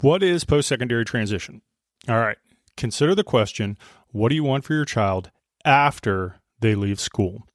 What is post-secondary transition? All right. Consider the question, what do you want for your child after they leave school?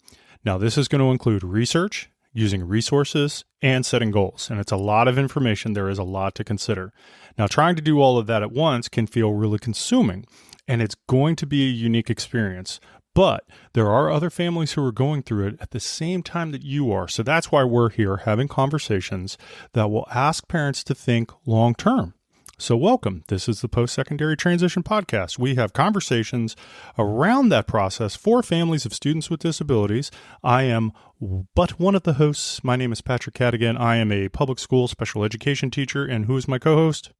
Now, this is going to include research, using resources, and setting goals. And it's a lot of information. There is a lot to consider. Now, trying to do all of that at once can feel really consuming, and it's going to be a unique experience. But there are other families who are going through it at the same time that you are. So that's why we're here having conversations that will ask parents to think long term. So, welcome. This is the Post Secondary Transition Podcast. We have conversations around that process for families of students with disabilities. I am but one of the hosts. My name is Patrick Cadigan. I am a public school special education teacher. And who is my co host?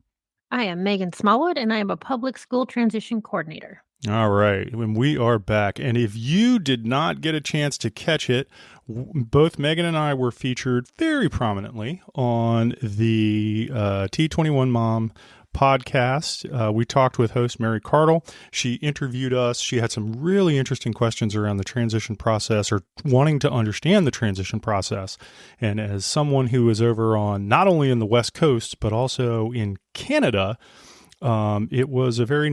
I am Meghan Smallwood, and I am a public school transition coordinator. All right, and we are back. And if you did not get a chance to catch it, both Meghan and I were featured very prominently on the T21 Mom podcast. We talked with host Mary Cardle. She interviewed us. She had some really interesting questions around the transition process or wanting to understand the transition process. And as someone who is over on not only in the West Coast, but also in Canada, it was a very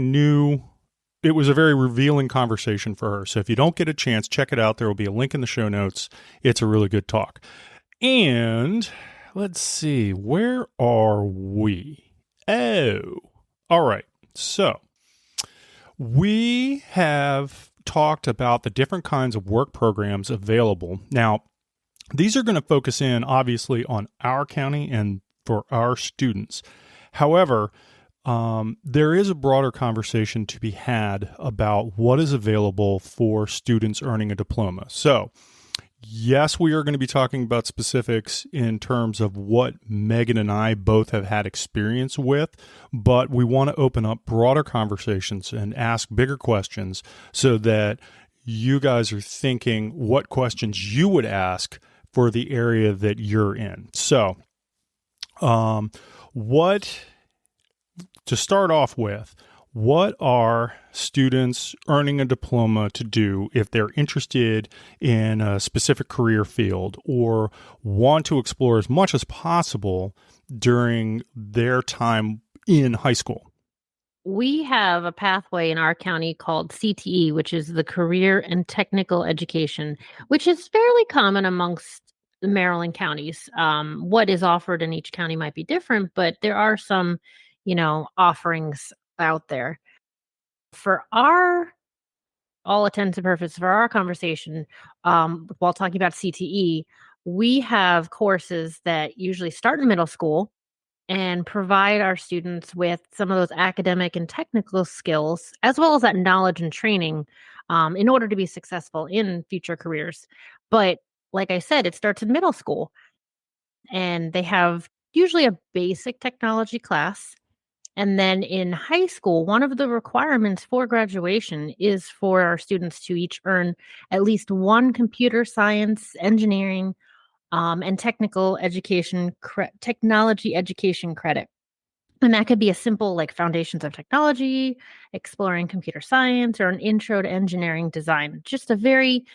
revealing conversation for her. So if you don't get a chance, check it out. There will be a link in the show notes. It's a really good talk. And let's see, where are we? Oh, all right. So we have talked about the different kinds of work programs available. Now, these are going to focus in obviously on our county and for our students. However, there is a broader conversation to be had about what is available for students earning a diploma. So, yes, we are going to be talking about specifics in terms of what Meghan and I both have had experience with, but we want to open up broader conversations and ask bigger questions so that you guys are thinking what questions you would ask for the area that you're in. So, to start off with, what are students earning a diploma to do if they're interested in a specific career field or want to explore as much as possible during their time in high school? We have a pathway in our county called CTE, which is the Career and Technical Education, which is fairly common amongst the Maryland counties. What is offered in each county might be different, but there are some, offerings out there. For all intents and purposes, for our conversation, while talking about CTE, we have courses that usually start in middle school and provide our students with some of those academic and technical skills, as well as that knowledge and training in order to be successful in future careers. But like I said, it starts in middle school, and they have usually a basic technology class. And then in high school, one of the requirements for graduation is for our students to each earn at least one computer science, engineering, and technology education credit. And that could be a simple like foundations of technology, exploring computer science, or an intro to engineering design. Just a very,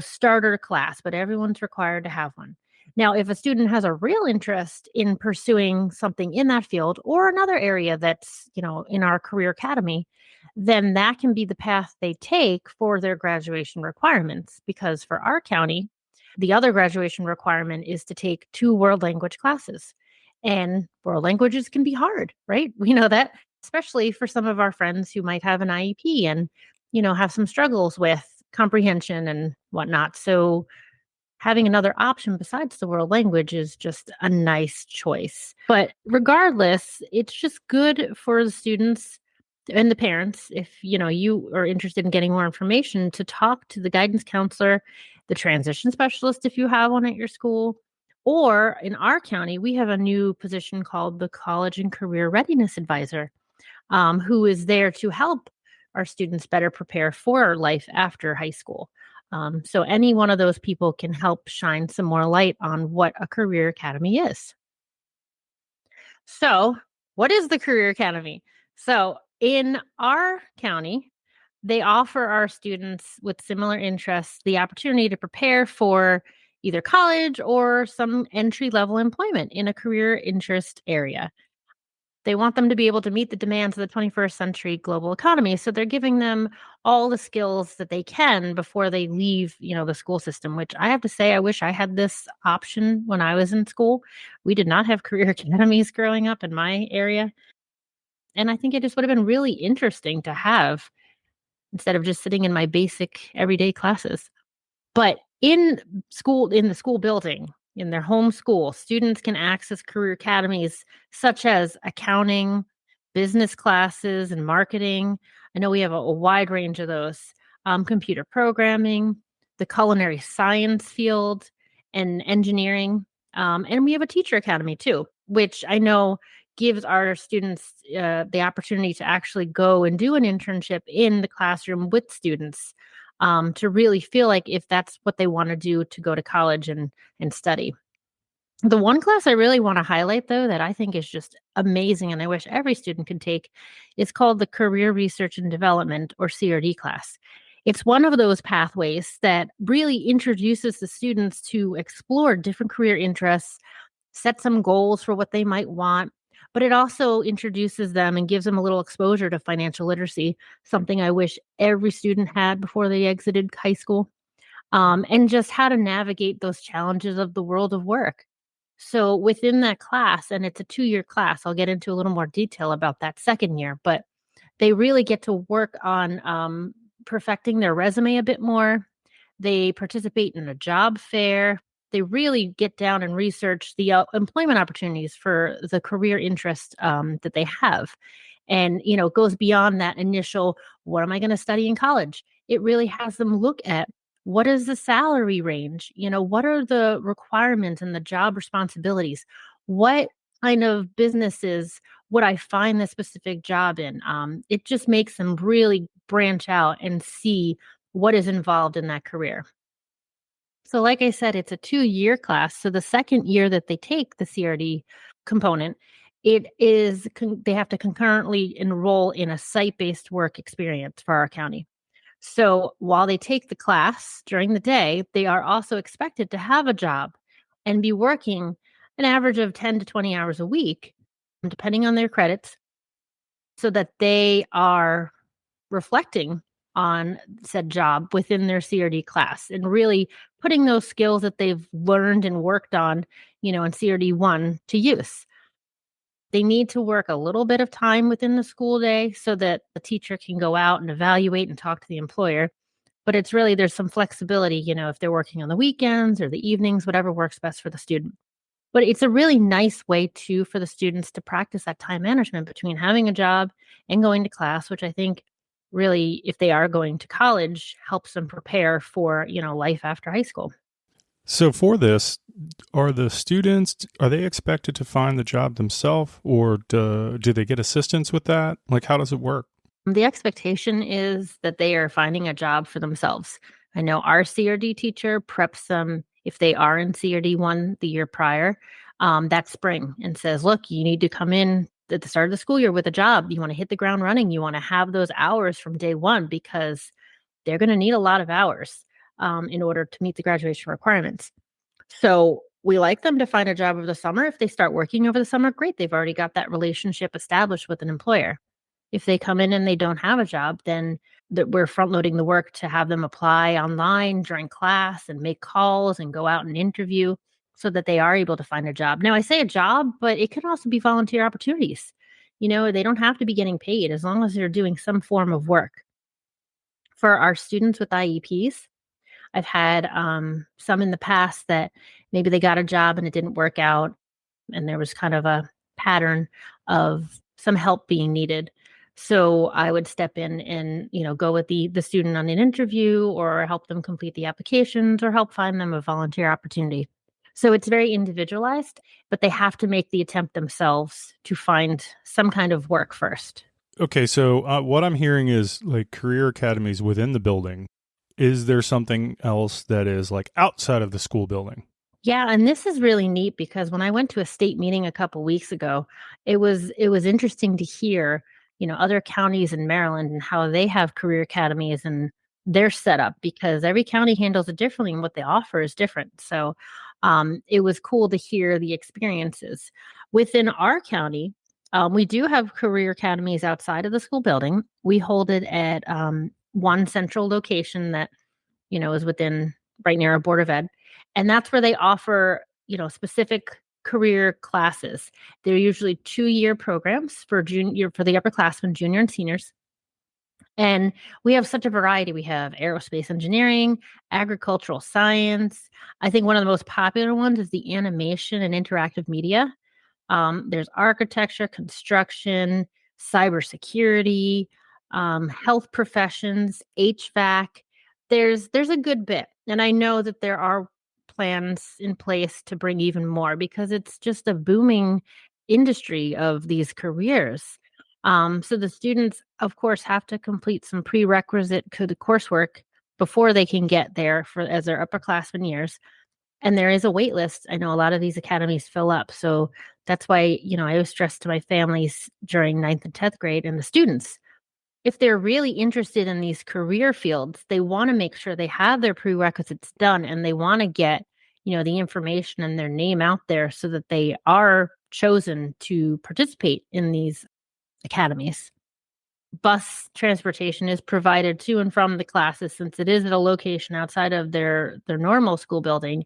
starter class, but everyone's required to have one. Now, if a student has a real interest in pursuing something in that field or another area that's, in our career academy, then that can be the path they take for their graduation requirements. Because for our county, the other graduation requirement is to take 2 world language classes. And world languages can be hard, right? We know that, especially for some of our friends who might have an IEP and, have some struggles with comprehension and whatnot. So having another option besides the world language is just a nice choice. But regardless, it's just good for the students and the parents, if you are interested in getting more information, to talk to the guidance counselor, the transition specialist if you have one at your school, or in our county we have a new position called the College and Career Readiness Advisor, who is there to help our students better prepare for life after high school. So any one of those people can help shine some more light on what a career academy is. So what is the Career Academy? So in our county, they offer our students with similar interests the opportunity to prepare for either college or some entry-level employment in a career interest area. They want them to be able to meet the demands of the 21st century global economy. So they're giving them all the skills that they can before they leave, the school system, which I have to say, I wish I had this option when I was in school. We did not have career academies growing up in my area. And I think it just would have been really interesting to have instead of just sitting in my basic everyday classes. But in the school building, in their home school, students can access career academies such as accounting, business classes, and marketing. I know we have a wide range of those. Computer programming, the culinary science field, and engineering. And we have a teacher academy too, which I know gives our students the opportunity to actually go and do an internship in the classroom with students, to really feel like if that's what they want to do to go to college and study. The one class I really want to highlight, though, that I think is just amazing and I wish every student could take is called the Career Research and Development, or CRD class. It's one of those pathways that really introduces the students to explore different career interests, set some goals for what they might want, but it also introduces them and gives them a little exposure to financial literacy, something I wish every student had before they exited high school, and just how to navigate those challenges of the world of work. So within that class, and it's a 2-year class, I'll get into a little more detail about that second year, but they really get to work on perfecting their resume a bit more. They participate in a job fair. They really get down and research the employment opportunities for the career interest that they have. And, it goes beyond that initial, what am I going to study in college? It really has them look at what is the salary range? What are the requirements and the job responsibilities? What kind of businesses would I find this specific job in? It just makes them really branch out and see what is involved in that career. So, like I said, it's a 2-year class. So, the second year that they take the CRD component, they have to concurrently enroll in a site based work experience for our county. So, while they take the class during the day, they are also expected to have a job and be working an average of 10 to 20 hours a week, depending on their credits, so that they are reflecting on said job within their CRD class and really putting those skills that they've learned and worked on, in CRD 1 to use. They need to work a little bit of time within the school day so that the teacher can go out and evaluate and talk to the employer. But it's really, there's some flexibility, if they're working on the weekends or the evenings, whatever works best for the student. But it's a really nice way too for the students to practice that time management between having a job and going to class, which I think really, if they are going to college, helps them prepare for, life after high school. So for this, are they expected to find the job themselves, or do they get assistance with that? Like, how does it work? The expectation is that they are finding a job for themselves. I know our CRD teacher preps them if they are in CRD 1 the year prior, that spring, and says, look, you need to come in at the start of the school year with a job. You want to hit the ground running. You want to have those hours from day one because they're going to need a lot of hours in order to meet the graduation requirements. So we like them to find a job over the summer. If they start working over the summer, great. They've already got that relationship established with an employer. If they come in and they don't have a job, then we're front loading the work to have them apply online during class and make calls and go out and interview so that they are able to find a job. Now, I say a job, but it can also be volunteer opportunities. They don't have to be getting paid as long as they're doing some form of work. For our students with IEPs, I've had some in the past that maybe they got a job and it didn't work out, and there was kind of a pattern of some help being needed. So I would step in and, go with the student on an interview or help them complete the applications or help find them a volunteer opportunity. So it's very individualized, but they have to make the attempt themselves to find some kind of work first. Okay, so what I'm hearing is like career academies within the building. Is there something else that is like outside of the school building? Yeah, and this is really neat because when I went to a state meeting a couple weeks ago, it was interesting to hear, other counties in Maryland and how they have career academies and their setup, because every county handles it differently and what they offer is different. So it was cool to hear the experiences. Within our county, We do have career academies outside of the school building. We hold it at one central location that, is within right near our Board of Ed. And that's where they offer, specific career classes. They're usually 2-year programs for the upperclassmen, junior and seniors. And we have such a variety. We have aerospace engineering, agricultural science. I think one of the most popular ones is the animation and interactive media. There's architecture, construction, cybersecurity, health professions, HVAC. There's a good bit, and I know that there are plans in place to bring even more because it's just a booming industry of these careers. So the students, of course, have to complete some prerequisite coursework before they can get there for as their upperclassmen years. And there is a wait list. I know a lot of these academies fill up. So that's why, I always stress to my families during ninth and 10th grade and the students, if they're really interested in these career fields, they want to make sure they have their prerequisites done and they want to get, the information and their name out there so that they are chosen to participate in these academies. Bus transportation is provided to and from the classes since it is at a location outside of their normal school building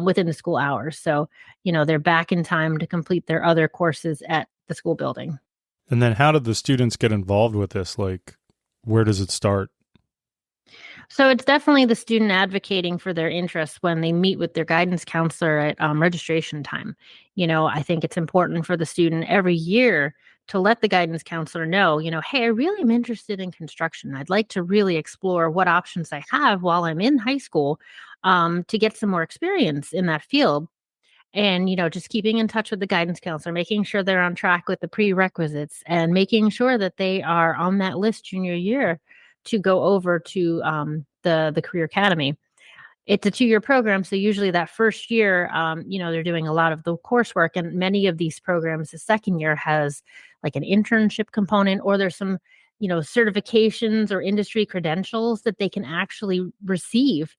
within the school hours. So, they're back in time to complete their other courses at the school building. And then how did the students get involved with this? Like, where does it start? So it's definitely the student advocating for their interests when they meet with their guidance counselor at registration time. I think it's important for the student every year to let the guidance counselor know, hey, I really am interested in construction. I'd like to really explore what options I have while I'm in high school to get some more experience in that field. And, just keeping in touch with the guidance counselor, making sure they're on track with the prerequisites and making sure that they are on that list junior year to go over to the Career Academy. It's a 2-year program. So usually that first year, they're doing a lot of the coursework. And many of these programs, the second year has like an internship component, or there's some, certifications or industry credentials that they can actually receive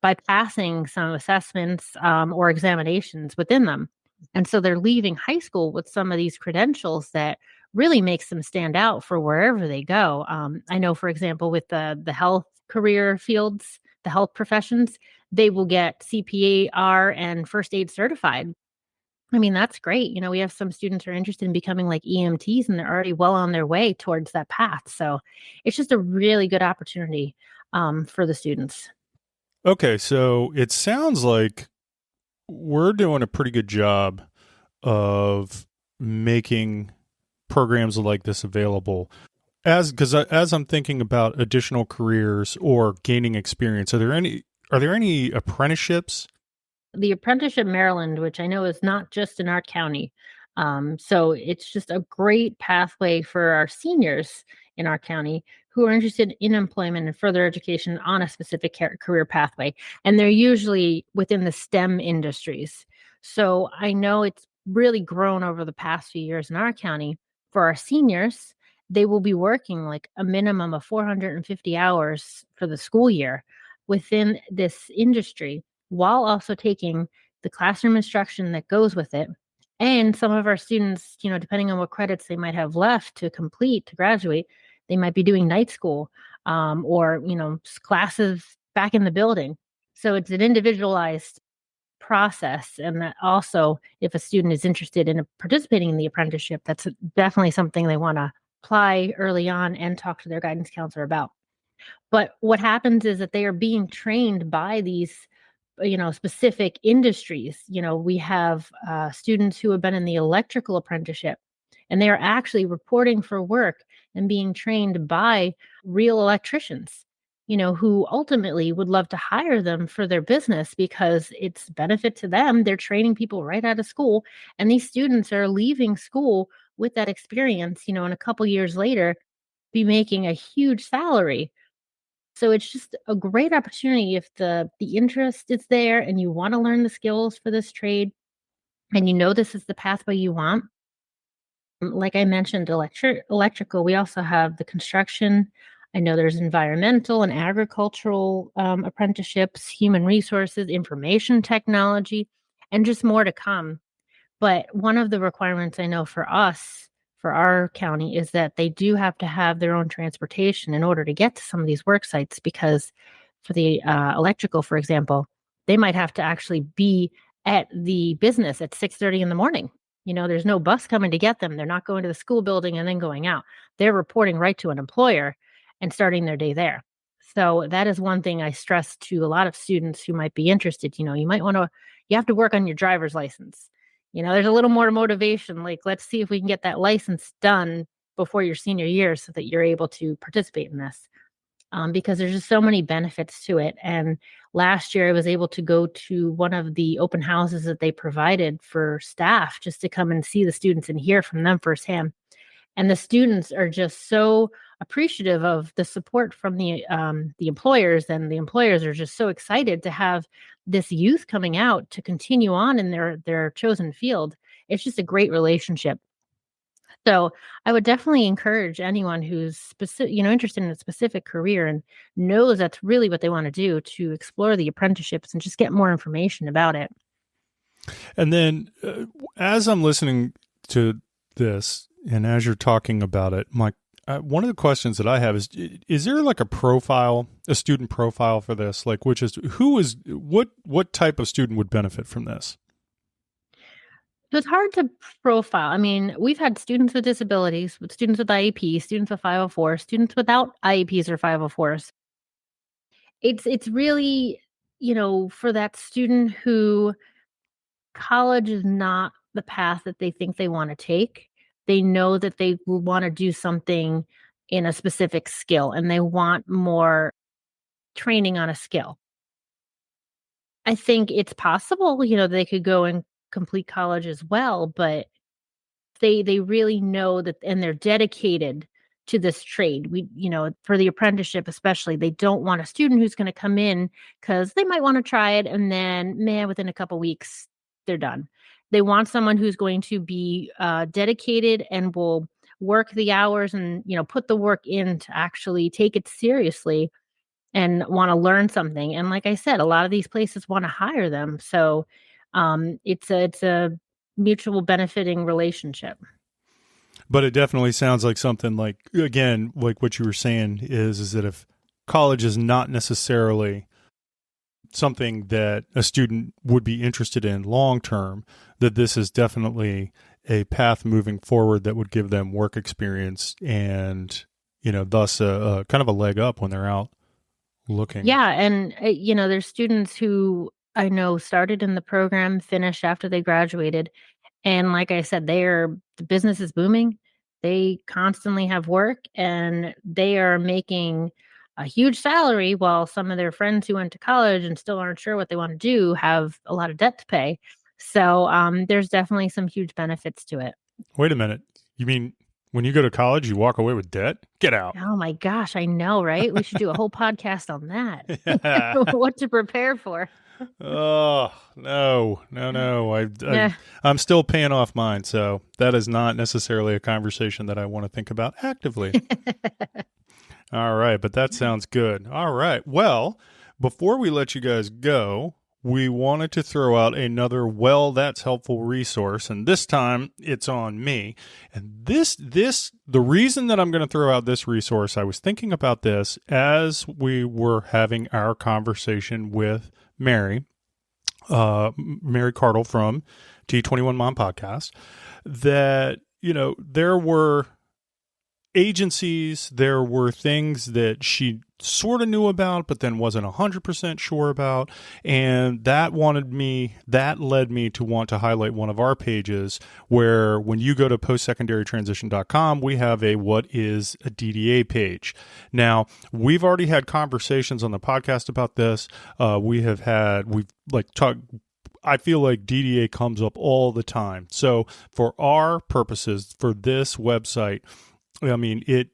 by passing some assessments or examinations within them. And so they're leaving high school with some of these credentials that really makes them stand out for wherever they go. I know, for example, with the health career fields, the health professions, they will get CPR and first aid certified. I mean, that's great. We have some students who are interested in becoming like EMTs and they're already well on their way towards that path. So it's just a really good opportunity for the students. Okay, so it sounds like we're doing a pretty good job of making programs like this available. As I'm thinking about additional careers or gaining experience, are there any apprenticeships? The Apprenticeship Maryland, which I know is not just in our county. So it's just a great pathway for our seniors in our county who are interested in employment and further education on a specific career pathway. And they're usually within the STEM industries. So I know it's really grown over the past few years in our county. For our seniors, they will be working like a minimum of 450 hours for the school year within this industry while also taking the classroom instruction that goes with it. And some of our students, depending on what credits they might have left to complete to graduate, they might be doing night school or, classes back in the building. So it's an individualized process. And that also, if a student is interested in participating in the apprenticeship, that's definitely something they want to apply early on and talk to their guidance counselor about. But what happens is that they are being trained by these specific industries. We have students who have been in the electrical apprenticeship and they are actually reporting for work and being trained by real electricians, who ultimately would love to hire them for their business because it's benefit to them. They're training people right out of school, and these students are leaving school with that experience, and a couple years later be making a huge salary. So it's just a great opportunity if the interest is there and you want to learn the skills for this trade and this is the pathway you want. Like I mentioned, electrical, we also have the construction. I know there's environmental and agricultural apprenticeships, human resources, information technology, and just more to come. But one of the requirements I know for us for our county is that they do have to have their own transportation in order to get to some of these work sites, because for the electrical, for example, they might have to actually be at the business at 6:30 in the morning. There's no bus coming to get them. They're not going to the school building and then going out. They're reporting right to an employer and starting their day there. So that is one thing I stress to a lot of students who might be interested. You have to work on your driver's license. There's a little more motivation. Like, let's see if we can get that license done before your senior year so that you're able to participate in this. Because there's just so many benefits to it. And last year I was able to go to one of the open houses that they provided for staff just to come and see the students and hear from them firsthand. And the students are just so appreciative of the support from the employers, and the employers are just so excited to have this youth coming out to continue on in their chosen field. It's just a great relationship. So I would definitely encourage anyone who's interested in a specific career and knows that's really what they want to do, to explore the apprenticeships and just get more information about it. And then as I'm listening to this and as you're talking about it, Mike, one of the questions that I have is there like a student profile for this? Like, what type of student would benefit from this? So it's hard to profile. I mean, we've had students with disabilities, with students with IEPs, students with 504, students without IEPs or 504s. It's really, for that student who college is not the path that they think they want to take. They know that they want to do something in a specific skill and they want more training on a skill. I think it's possible, they could go and complete college as well, but they really know that, and they're dedicated to this trade. For the apprenticeship especially, they don't want a student who's going to come in because they might want to try it and then within a couple weeks they're done. They want someone who's going to be dedicated and will work the hours and put the work in to actually take it seriously and want to learn something. And like I said, a lot of these places want to hire them. So it's a mutual benefiting relationship. But it definitely sounds like something like, again, like what you were saying is that if college is not necessarily something that a student would be interested in long term, that this is definitely a path moving forward that would give them work experience and, thus a kind of a leg up when they're out looking. Yeah. And, there's students who I know started in the program, finished after they graduated. And like I said, the business is booming. They constantly have work and they are making a huge salary while some of their friends who went to college and still aren't sure what they want to do have a lot of debt to pay. So there's definitely some huge benefits to it. Wait a minute. You mean when you go to college, you walk away with debt? Get out. Oh my gosh, I know, right? We should do a whole podcast on that. Yeah. What to prepare for. Oh, no. I'm still paying off mine. So that is not necessarily a conversation that I want to think about actively. All right. But that sounds good. All right. Well, before we let you guys go, we wanted to throw out another That's Helpful resource. And this time it's on me. And the reason that I'm going to throw out this resource, I was thinking about this as we were having our conversation with Mary Cardle from T21 Mom Podcast, that, there were agencies, there were things that she sort of knew about, but then wasn't 100% sure about. And that led me to want to highlight one of our pages where when you go to postsecondarytransition.com, we have a What is a DDA page. Now, we've already had conversations on the podcast about this. I feel like DDA comes up all the time. So for our purposes, for this website, it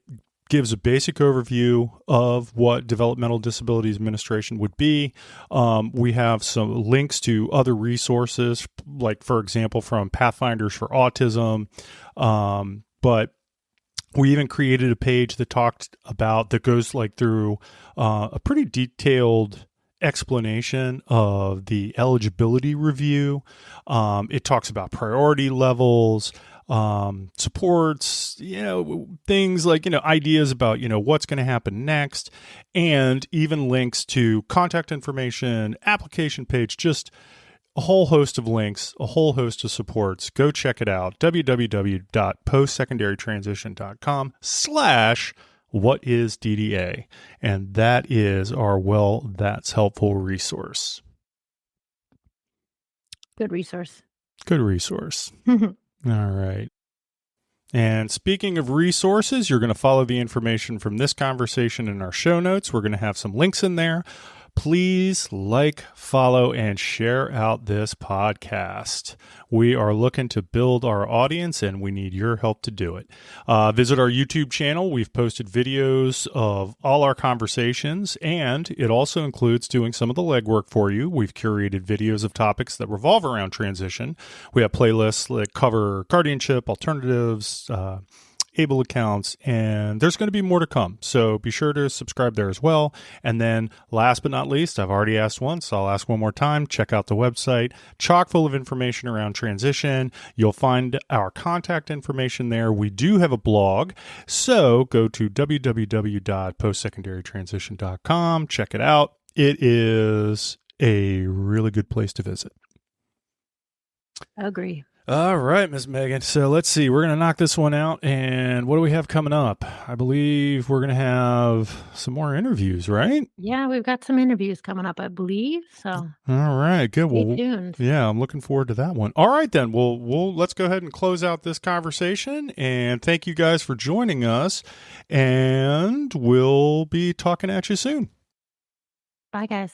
gives a basic overview of what Developmental Disabilities Administration would be. We have some links to other resources, like, for example, from Pathfinders for Autism. But we even created a page that goes through a pretty detailed explanation of the eligibility review. It talks about priority levels. supports, things like, ideas about, what's going to happen next, and even links to contact information, application page, just a whole host of links, a whole host of supports. Go check it out. www.postsecondarytransition.com/whatisDDA. And that is our That's Helpful resource. Good resource. Good resource. All right. And speaking of resources, you're going to follow the information from this conversation in our show notes. We're going to have some links in there. Please like, follow, and share out this podcast. We are looking to build our audience, and we need your help to do it. Visit our YouTube channel. We've posted videos of all our conversations, and it also includes doing some of the legwork for you. We've curated videos of topics that revolve around transition. We have playlists that cover guardianship, alternatives, able accounts, and there's going to be more to come. So be sure to subscribe there as well. And then last but not least, I've already asked once, so I'll ask one more time. Check out the website, chock full of information around transition. You'll find our contact information there. We do have a blog, so go to www.postsecondarytransition.com. Check it out. It is a really good place to visit. Agree. All right, Ms. Meghan. So let's see. We're going to knock this one out. And what do we have coming up? I believe we're going to have some more interviews, right? Yeah, we've got some interviews coming up, I believe. So all right, good. Stay tuned. Yeah, I'm looking forward to that one. All right, then. We'll let's go ahead and close out this conversation. And thank you guys for joining us. And we'll be talking at you soon. Bye, guys.